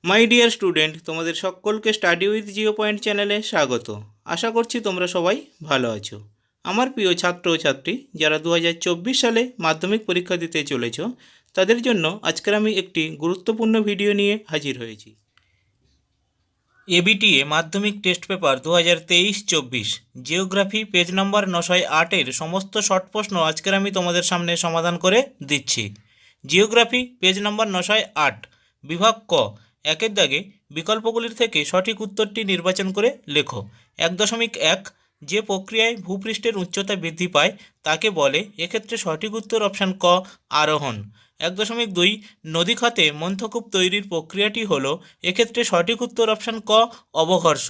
My dear student, তোমাদের সকলকে study with Jio point চ্যানেলে স্বাগত। আশা করছি তোমরা সবাই ভালো আছো। আমার প্রিয় ছাত্র ও ছাত্রী যারা 2024 সালে মাধ্যমিক পরীক্ষা দিতে চলেছ, তাদের জন্য আজকের আমি একটি গুরুত্বপূর্ণ ভিডিও নিয়ে হাজির হয়েছি। ABTA Madhyamik test paper 2023-24 geography page number 908-এর সমস্ত শর্ট প্রশ্ন আজকের আমি তোমাদের সামনে সমাধান করে দিচ্ছি। জিওগ্রাফি পেজ নম্বর 908, বিভাগ ক, একের দাগে বিকল্পগুলির থেকে সঠিক উত্তরটি নির্বাচন করে লেখো। 1.1, যে প্রক্রিয়ায় ভূপৃষ্ঠের উচ্চতা বৃদ্ধি পায় তাকে বলে, এক্ষেত্রে সঠিক উত্তর অপশান ক, আরোহণ। 1.2, নদী খাতে মন্থকূপ তৈরির প্রক্রিয়াটি হলো, এক্ষেত্রে সঠিক উত্তর অপশান ক, অবঘর্ষ।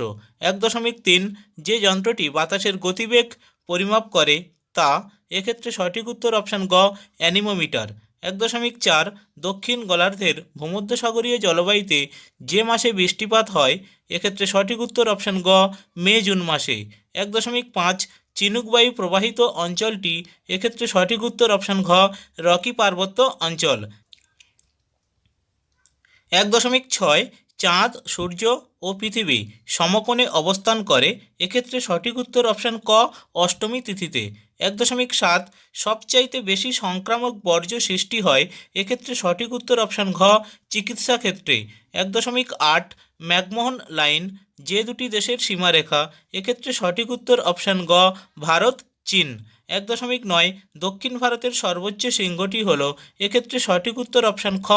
1.3, যে যন্ত্রটি বাতাসের গতিবেগ পরিমাপ করে তা, এক্ষেত্রে সঠিক উত্তর অপশান গ, অ্যানিমোমিটার। 1.4, দক্ষিণ গোলার্ধের ভূমধ্যসাগরীয় জলবায়ুতে যে মাসে বৃষ্টিপাত হয়, এক্ষেত্রে সঠিক উত্তর অপশান গ, মে জুন মাসে। 1.5, চিনুক বায়ু প্রবাহিত অঞ্চলটি, এক্ষেত্রে সঠিক উত্তর অপশান ঘ, রকি পার্বত্য অঞ্চল। 1.6, চাঁদ, সূর্য ও পৃথিবী সমকোণে অবস্থান করে, এক্ষেত্রে সঠিক উত্তর অপশান ক, অষ্টমী তিথিতে। 1.7, সবচাইতে বেশি সংক্রামক বর্জ্য সৃষ্টি হয়, এক্ষেত্রে সঠিক উত্তর অপশান ঘ, চিকিৎসা ক্ষেত্রে। 1.8, ম্যাকমোহন লাইন যে দুটি দেশের সীমারেখা, এক্ষেত্রে সঠিক উত্তর অপশান গ, ভারত চীন। 1.9, দক্ষিণ ভারতের সর্বোচ্চ শৃঙ্গটি হল, এক্ষেত্রে সঠিক উত্তর অপশান খ,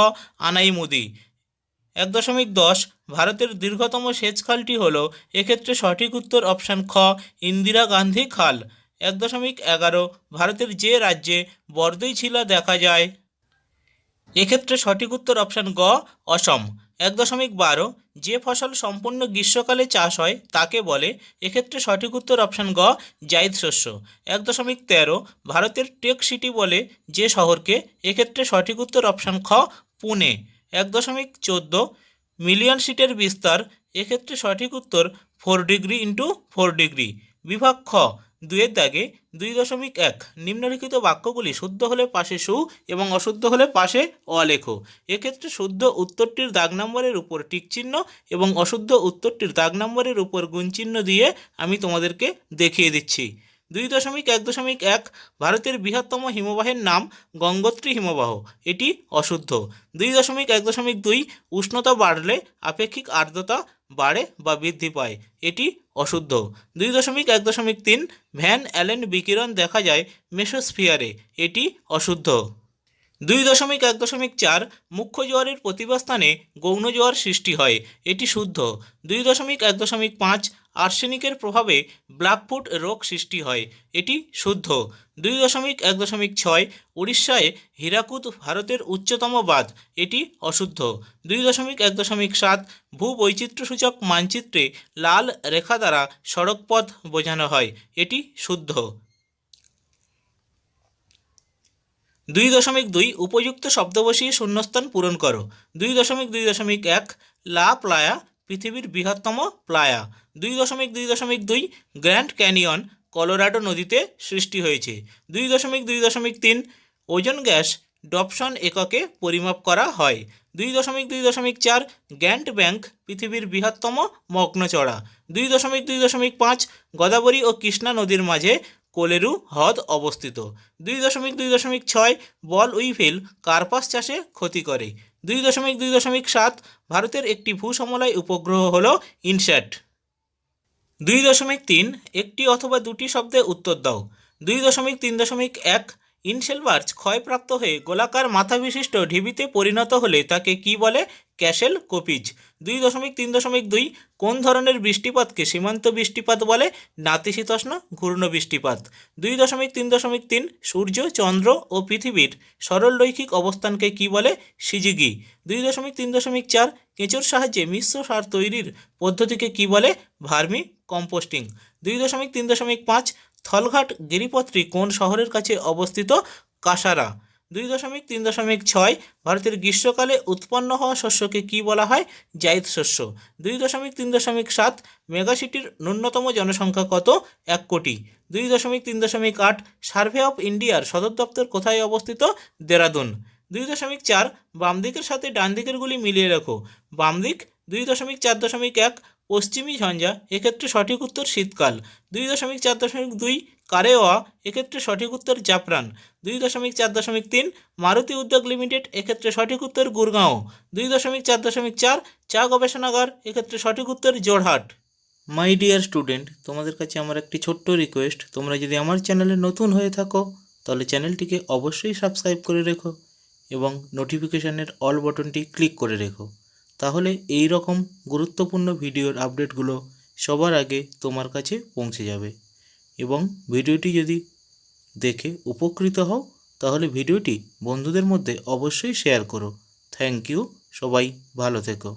আনাইমুদি। 1.10, ভারতের দীর্ঘতম সেচ খালটি হল, এক্ষেত্রে সঠিক উত্তর অপশান খ, ইন্দিরা গান্ধী খাল। 1.11, ভারতের যে রাজ্যে বর্দইছিলা দেখা যায়, এক্ষেত্রে সঠিক উত্তর অপশান গ, অসম। 1.12, যে ফসল সম্পূর্ণ গ্রীষ্মকালে চাষ হয় তাকে বলে, এক্ষেত্রে সঠিক উত্তর অপশান গ, জাইদ শস্য। 1.13, ভারতের টেক সিটি বলে যে শহরকে, এক্ষেত্রে সঠিক উত্তর অপশান খ, পুনে। 1.14, মিলিয়ন সিটের বিস্তার, এক্ষেত্রে সঠিক উত্তর 4 ডিগ্রি ইন্টু 4 ডিগ্রি। বিভাগ খ, 2-এর দাগে 2.1, নিম্নলিখিত বাক্যগুলি শুদ্ধ হলে পাশে সু এবং অশুদ্ধ হলে পাশে অ লেখো। এক্ষেত্রে শুদ্ধ উত্তরটির দাগ নম্বরের উপর টিক চিহ্ন এবং অশুদ্ধ উত্তরটির দাগ নম্বরের উপর গুণ চিহ্ন দিয়ে আমি তোমাদেরকে দেখিয়ে দিচ্ছি। 2.1.1, ভারতের বৃহত্তম হিমবাহের নাম গঙ্গোত্রী হিমবাহ, এটি অশুদ্ধ। 2.1.2, উষ্ণতা বাড়লে আপেক্ষিক আর্দ্রতা বাড়ে বা বৃদ্ধি পায়, এটি অশুদ্ধ। 2.1.3, ভ্যান অ্যালেন বিকিরণ দেখা যায় মেসোস্ফিয়ারে, এটি অশুদ্ধ। 2.1.4, মুখ্য জোয়ারের প্রতিভাস্থানে গৌণ জোয়ার সৃষ্টি হয়, এটি শুদ্ধ। 2.1.5, আর্সেনিকের প্রভাবে ব্ল্যাকফুট রোগ সৃষ্টি হয়, এটি শুদ্ধ। 2.1.6, উড়িষ্যায় হীরাকুদ ভারতের উচ্চতম বাঁধ, এটি অশুদ্ধ। 2.1.7, ভূবৈচিত্র্যসূচক মানচিত্রে লাল রেখা দ্বারা সড়কপথ বোঝানো হয়, এটি শুদ্ধ। 2.2, উপযুক্ত শব্দ বসিয়ে শূন্যস্থান পূরণ করো। 2.2.1, লা প্লায়া পৃথিবীর বৃহত্তম প্লায়া। 2.2.2, গ্র্যান্ড ক্যানিয়ন কলোরাডো নদীতে সৃষ্টি হয়েছে। 2.2.3, ওজন গ্যাস ডবসন এককে পরিমাপ করা হয়। 2.2.4, গ্র্যান্ড ব্যাংক পৃথিবীর বৃহত্তম মগ্নচড়া। 2.2.5, গোদাবরী ও কৃষ্ণা নদীর মাঝে কোলেরু হ্রদ অবস্থিত। 2.2.6, বল উইভেল কার্পাস চাষে ক্ষতি করে। 2.2.7, ভারতের একটি ভূসমলয় উপগ্রহ হল ইনস্যাট। 2.3, একটি অথবা দুটি শব্দে উত্তর দাও। 2.3.1, ইনসেলবার্চ ক্ষয়প্রাপ্ত হয়ে গোলাকার মাথা বিশিষ্ট ঢিবিতে পরিণত হলে তাকে কি বলে? ক্যাসেল কোপিজ। 2.3.2, কোন ধরনের বৃষ্টিপাতকে সীমান্ত বৃষ্টিপাত বলে? নাতিশীতোষ্ণ ঘূর্ণ বৃষ্টিপাত। 2.3.3, সূর্য, চন্দ্র ও পৃথিবীর সরলরৈখিক অবস্থানকে কি বলে? সিজিগি। 2.3.4, কেঁচোর সাহায্যে মিশ্র সার তৈরির পদ্ধতিকে কি বলে? Vermi composting. 2.3.5, থলঘাট গিরিপথটি কোন শহরের কাছে অবস্থিত? কাসারা। 2.3.6, ভারতের গ্রীষ্মকালে উৎপন্ন হওয়া শস্যকে কি বলা হয়? জাইদ শস্য। 2.3.7, মেগাসিটির ন্যূনতম জনসংখ্যা কত? 1 কোটি। 2.3.8, সার্ভে অফ ইন্ডিয়ার সদর দপ্তর কোথায় অবস্থিত? দেরাদুন। 2.4, বাম দিকের সাথে ডান দিকের গুলি মিলিয়ে রাখো। বাম দিক। 2.4.1 পশ্চিমী ঝঞ্ঝা, এক্ষেত্রে সঠিক উত্তর শীতকাল। 2.4.2 কারেওয়া, এক্ষেত্রে সঠিক উত্তর জাফরান। 2.4.3 মারুতি উদ্যোগ লিমিটেড, এক্ষেত্রে সঠিক উত্তর গুরগাঁও। 2.4.4 চা গবেষণাগার, এক্ষেত্রে সঠিক উত্তর জোরহাট। মাই ডিয়ার স্টুডেন্ট, তোমাদের কাছে আমার একটি ছোট্ট রিকোয়েস্ট, তোমরা যদি আমার চ্যানেলে নতুন হয়ে থাকো তাহলে চ্যানেলটিকে অবশ্যই সাবস্ক্রাইব করে রেখো এবং নোটিফিকেশানের অল বাটনটি ক্লিক করে রেখো। তাহলে এই রকম গুরুত্বপূর্ণ ভিডিওর আপডেটগুলো সবার আগে তোমার কাছে পৌঁছে যাবে। এবং ভিডিওটি যদি দেখে উপকৃত হও তাহলে ভিডিওটি বন্ধুদের মধ্যে অবশ্যই শেয়ার করো। থ্যাংক ইউ, সবাই ভালো থেকো।